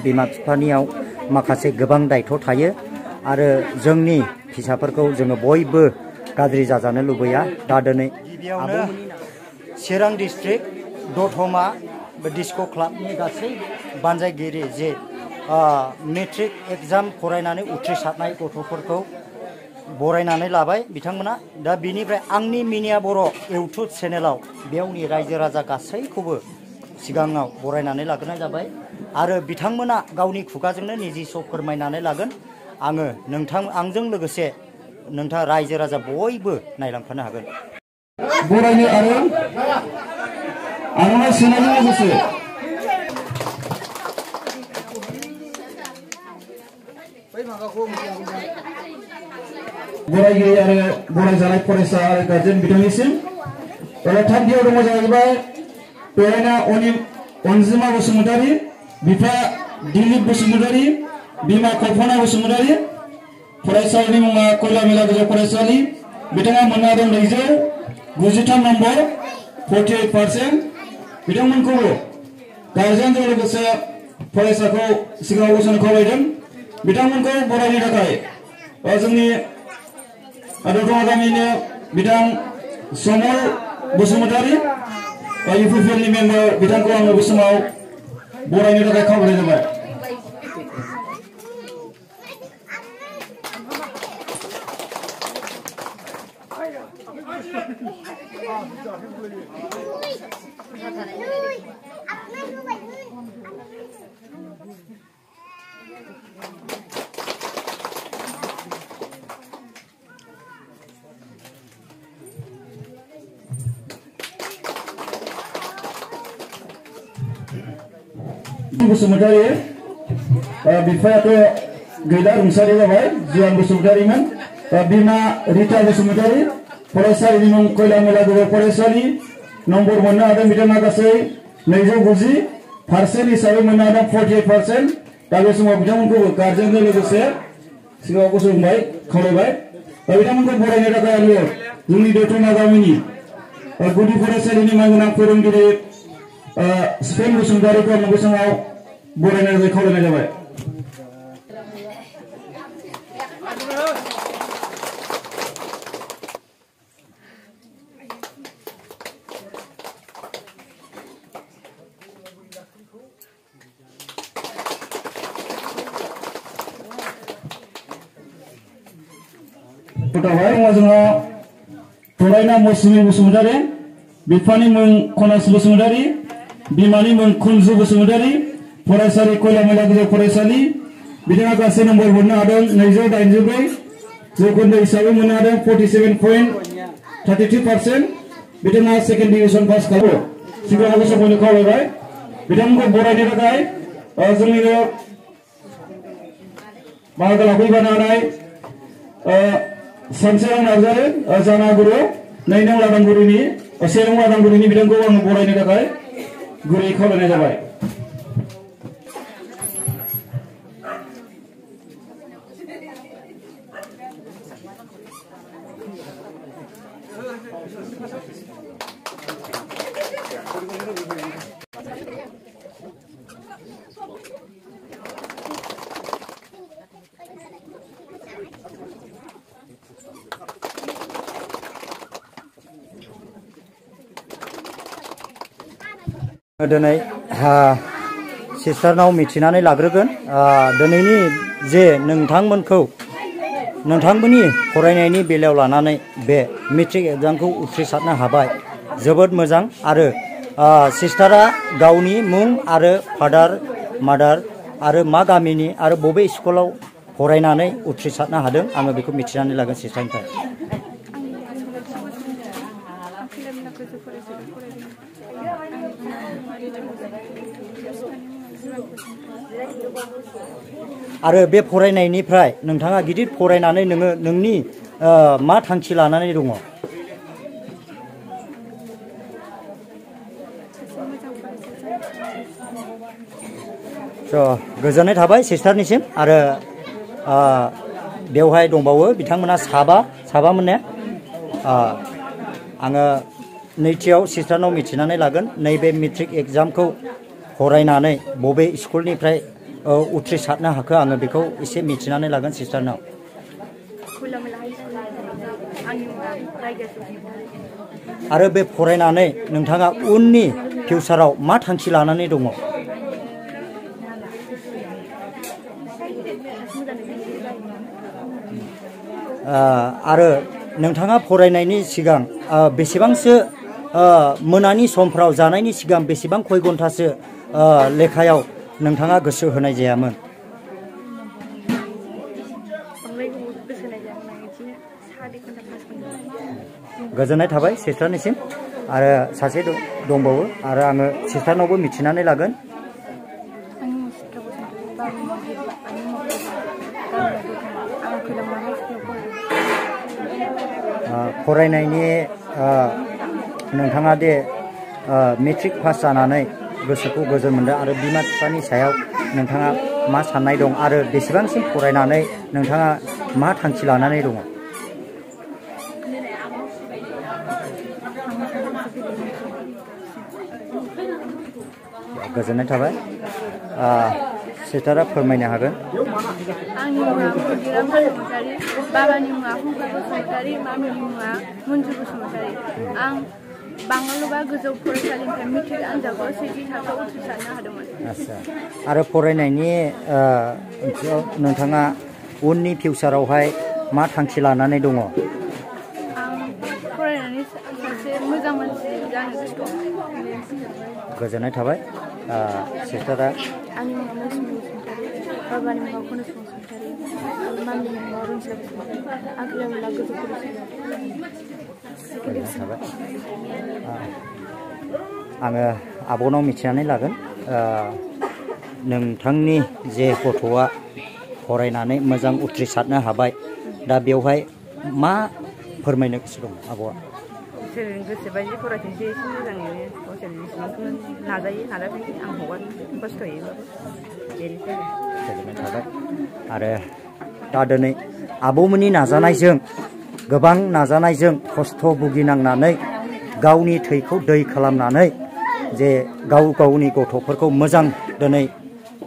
बिमा बिफानियाव माखासे गोबां दायथ' थायो आरो जोंनि फिसाफोरखौ जोङो बयबो गाज्रि जाजानो लुबैया। दा दिनै गिबियावनो चिरां डिस्ट्रिक्ट दतमा डिस्क' क्लाबनि गासै बानजायगिरि जे मेट्रिक एग्जाम फरायनानै उथ्रिसारनाय गथ'फोरखौ बरायनानै लाबाय बिथांमोना। दा बिनिफ्राय आंनि मिनिया बर' इउटुब चेनेलाव बेयावनि रायजो राजा गासैखौबो सिगाङाव बरायनानै लाग्रोनाय जाबाय आरो बिथांमोना गावनि खुगाजोंनो निजिस' फोरमायनानै लागोन। आङो आंजों लोगोसे नोंथाङा रायजो राजा बयबो नायलांफानो हागोन। बरायनो आरो आर'नाइ सोनायजों लोगोसे बरायगिरि आरो बरायजानाय फरायसा आरो गार्जेन बिथांनिसिम थामथियाव दङ जाहैबाय पेरेन्टआ अनजिमा बसुमतारी, बिफा दिलीप बसुमतारी, बिमा कल्पना बसुमतारी, फरायसालिनि मुङा कयला मेला गोजौ फरायसालि। बिथाङा मोननो हादों 293 नम्बर 48%। बिथांमोनखौबो गार्जेनजों लोगोसे फरायसाखौ सिगाङाव गसंनो खावलायदों। बिथांमोनखौ बरायनो थाखाय जोंनि दतमा गामिनि बिथां समल बसुमतारी इउपिपिएलनि मेम्बार बिथांखौ आङो बे समाव बरायनो थाखाय खावलायनाय जाबाय। बसुमतारी बिफायाथ' गैला, रुंसारि जाबाय, जुवान बसुमतारीमोन। बिमा रिता बसुमतारी, फरायसालिनि मुं कयला मेला गोजौ फरायसालि, नम्बर मोननो हादों बिथाङा गासै 290% हिसाबै मोननो हादों 48%। दा बे समाव बिथांमोनखौबो गार्जेनजों लोगोसे सिगाङाव गसंबाय खावलायबाय। बिथांमोनखौ बरायनो थाखाय आङो जोंनि दतमा गामिनि गुदि फरायसालिनि मानगोनां फोरोंगिरि स्पेन बसुमतारीखौ आङो बे समाव बरायनो थाखाय खावलायनाय जाबाय। जोंहा फरायना मौसुमि बसुमतारी, बिफानि मुं कनस बसुमतारी, बिमानि मुं कुनजु बसुमतारी, फरायसालि कयला मेला गोजौ फरायसालि। बिथाङा गासै नम्बर मोननो हादों 284 जौखोन्दो हिसाबै मोननो हादों 47.32%। बिथाङा सेकेन्ड डिभिजन पास खालामो। सिगाङाव गसंनो खावलायबाय। बिथांमोनखौ बरायनो थाखाय जोंनिनो बाहागो लाफैबानो हानाय सानसेरां नार्जारी, जानागुरु 2 नं लादांगुरिनि 1 नं लादांगुरिनि बिथांखौ आङो बरायनो थाखाय गुरै खावलायनाय जाबाय। दिनै सिस्टारनाव मिथिनानै लाग्रोगोन दिनैनि जे नोंथांमोननि फरायनायनि बेलायाव लानानै बे मेट्रिक एग्जामखौ उथ्रिसारनो हाबाय, जोबोद मोजां। आरो सिस्टारा गावनि मुं आरो फादार मादार आरो मा गामिनि आरो बबे स्कुलाव फरायनानै उथ्रिसारनो हादों आङो बेखौ मिथिनानै लागोन सिस्टारनिफ्राय। आरो बे फरायनायनिफ्राय नोंथाङा गिदिर फरायनानै नोंनि मा थांखि लानानै दङ? गोजोननाय थाबाय सिस्टारनिसिम। आरो बेवहाय दंबावो बिथांमोना साबामोन ने? आङो नैथियाव सिस्टारनाव मिथिनानै लागोन नैबे मेट्रिक एग्जामखौ फरायनानै बबे स्कुलनिफ्राय उथ्रिसारनो हाखो आङो बेखौ एसे मिथिनानै लागोन सिस्टारनाव। आरो बे फरायनानै नोंथाङा उननि फिउचाराव मा थांखि लानानै दङ? आरो नोंथाङा फरायनायनि सिगां बेसेबांसो मोनानि समफ्राव जानायनि सिगां बेसेबां खय घन्टासो लेखायाव नोंथाङा गोसो होनाय जायामोन? गोजोननाय थाबाय सिस्टारनिसिम। आरो सासे दंबावो आरो आङो सिस्टारनावबो मिथिनानै लागोन। फरायनायनि नोंथाङा दे मेट्रिक पास जानानै गोसोखौ गोजोन मोनदों आरो बिमा बिफानि सायाव नोंथाङा मा साननाय दं आरो बेसेबांसिम फरायनानै नोंथाङा मा थांखि लानानै दङ? गोजोननाय थाबाय। सिस्टारा फोरमायनो हागोन। आंनि मुङा फुजिराम बसुमतारी, बाबानि मुङा फुंखा बसुमतारी, मामिनि मुङा मन्जु बसुमतारी। आं बांगालुबा गोजौ फरायसालिनिफ्राय मेट्रिक आनजादखौ सेथि थाखोआव उथ्रिसारनो हादोंमोन। आच्छा। आरो फरायनायनि नोंथाङा उननि फिउचारावहाय मा थांखि लानानै दङ? आं फरायनानै सासे मोजां मानसि जानो गोसो दं। गोजोननाय थाबाय। सिस्टारा आंनि मुङा मौसुमि बसुमतारी, बाबानि मुङा कनज बसुमतारी, मामिनि मुङा रनजिता बसुमतारी, आखिरामुला गोजौ फरायसालियाव। आङो आब'नाव मिथिनानै लागोन। नोंथांनि जे गथ'आ फरायनानै मोजां उथ्रिसारनो हाबाय, दा बेवहाय मा फोरमायनो गोसो दं आब'आ? गावसोरनि गोसो बायदि फरायथोंसै, एसे मोजाङैनो गावसोर जेसेबांखौनो नाजायो नाजाथोंसै, आं हगार खस्थ'यैबाबो बेनोसै। गोजोननाय थाबाय। आरो दा दिनै आब'मोननि नाजानायजों, गोबां नाजानायजों खस्थ' भुगिनांनानै गावनि थैखौ दै खालामनानै जे गावनि गथ'फोरखौ मोजां दिनै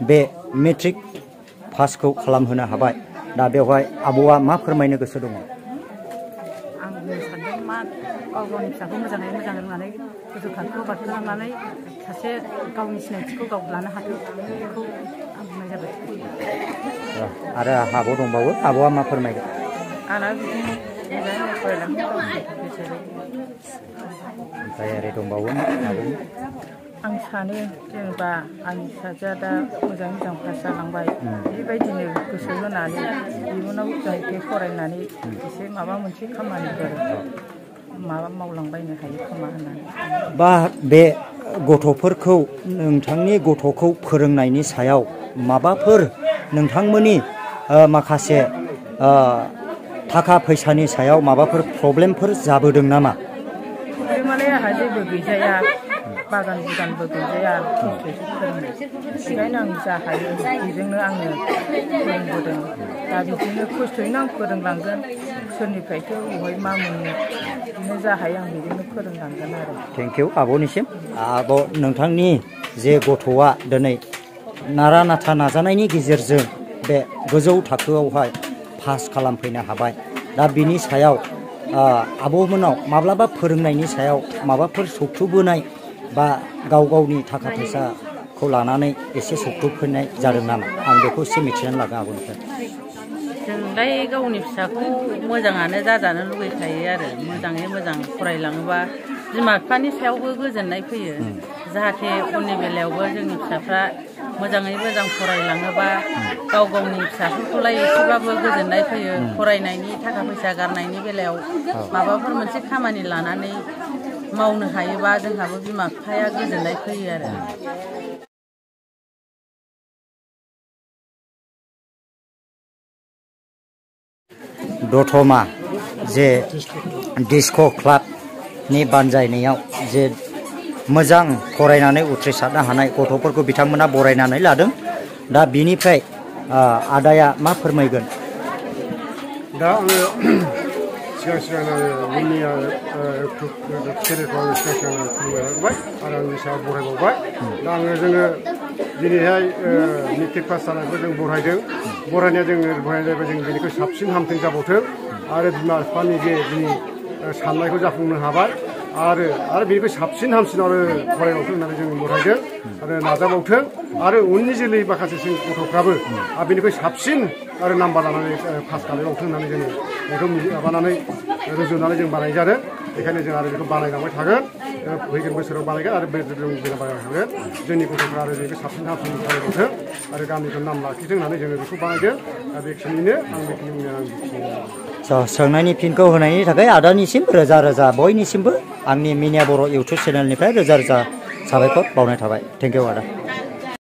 बे मेट्रिक पासखौ खालामहोनो हाबाय। दा बेवहाय आब'आ मा फोरमायनो गोसो दङ? आं बुंनो सानदों मा गावनि फिसाखौ मोजाङै मोजां रोंनानै गोजौ थाखोआव बारखोलांनानै सासे गावनि सिनायथिखौ गाव लानो हाथों, बेखौ आं बुंनाय जाबाय। आरो आब' दंबावो, आब'आ मा फोरमायगोन? आंना बिदिनो मोजाङै फरायलांनो ओमफ्राय आरो दंबावो आब'? आं सानो जेनेबा आंनि फिसाजोआ दा मोजाङै मोजां पास जालांबाय, बेबायदिनो गोसो होनानै इयुनाव जाहाथे फरायनानै एसे माबा मोनसे खामानिफोर मावलांबायनो हायो खोमा होननानै। बा बे गथ'फोरखौ, नोंथांनि गथ'खौ फोरोंनायनि सायाव माबाफोर नोंथांमोननि माखासे थाखा फैसानि सायाव माबाफोर प्रब्लेमफोर जाबोदों नामा? प्रब्लेमालाय आंहा जेबो गैजाया, बागान बुगानबो गैजाया, खस्थ'यैसो फोरोंनाय। बेखायनो आं जा हायो बेजोंनो आङो फोरोंबोदों। दा बिदिनो खस्थ'यैनो आं फोरोंलांगोन, सोरनिफ्रायथ' बहाय मा मोनो, बिदिनो जा हायो आं बेजोंनो फोरोंलांगोन आरो। थेंक इउ आब'निसिम। आब' नोंथांनि जे गथ'आ दिनै नारा नाथा नाजानायनि गेजेरजों बे गोजौ थाखोआवहाय पास खालामफैनो हाबाय, दा बिनि सायाव आब'मोनाव माब्लाबा फोरोंनायनि सायाव माबाफोर सौथुबोनाय बा गावनि थाखा फैसाखौ लानानै एसे सौथुबफैनाय जादों नामा? आं बेखौ एसे मिथिनानै लागोन आब'निफ्राय। जोंलाय गावनि फिसाखौ मोजाङानो जाजानो लुगैखायो आरो, मोजाङै मोजां फरायलाङोबा बिमा बिफानि सायावबो गोजोननाय फैयो। जाहाथे उननि बेलायावबो जोंनि फिसाफ्रा मोजाङै मोजां फरायलाङोबा गावनि फिसाफोरखौलाय एसेबाबो गोजोननाय फैयो। फरायनायनि थाखा फैसा गारनायनि बेलायाव माबाफोर मोनसे खामानि लानानै मावनो हायोबा जोंहाबो बिमा बिफाया गोजोननाय फैयो आरो। दतमा जे डिस्क' क्लाबनि बानजायनायाव जे मोजां फरायनानै उथ्रिसारनो हानाय गथ'फोरखौ बिथांमोना बरायनानै लादों। दा बिनिफ्राय आदाया मा फोरमायगोन? दा आङो सिगां उननि केरियारखौ आङो सिगां खुलुमबाय आरो आंनि सायाव बरायबावबाय। दा जोङो दिनैहाय मेट्रिक पास जानायखौ जों बरायदों बरायनाया जों बरायनायबा जों बेनिख्रुइ साबसिन हामथों जाबावथों आरो बिमा बिफानि जे जोंनि साननायखौ जाफुंनो हाबाय आरो बेनिख्रुइ साबसिन हामसिन आरो फरायबावथों होननानै जों बरायदों आरो नाजाबावथों आरो उननि जोलै माखासे गथ'फ्राबो बेनिख्रुइ साबसिन आरो नाम्बार लानानै पास खालामबावथों होननानै जोङो बेखौ माबानानै रुजुनानै जों बानाय जादों बेखायनो जों आरो बेखौ बानायलांबाय थागोन फैगोन बोसोराव बानायगोन आरो जों बानायबाय थागोन जोंनि गथ'फ्रा आरो बेखौ साबसिन हामसिन फरायबावथों आरो गामिखौ नाम लाखिथों होननानै जोङो बेखौ बानायदों दा बेखिनिनो आं बेखिनि बुंनो सोंनायनि फिनखौ होनायनि थाखाय आदानिसिम रोजा रोजा बयनिसिमबो आंनि मिनिया बर' इउटुब चेनेलनिफ्राय रोजा रोजा साबायखर बावनाय थाबाय थेंक इउ आदा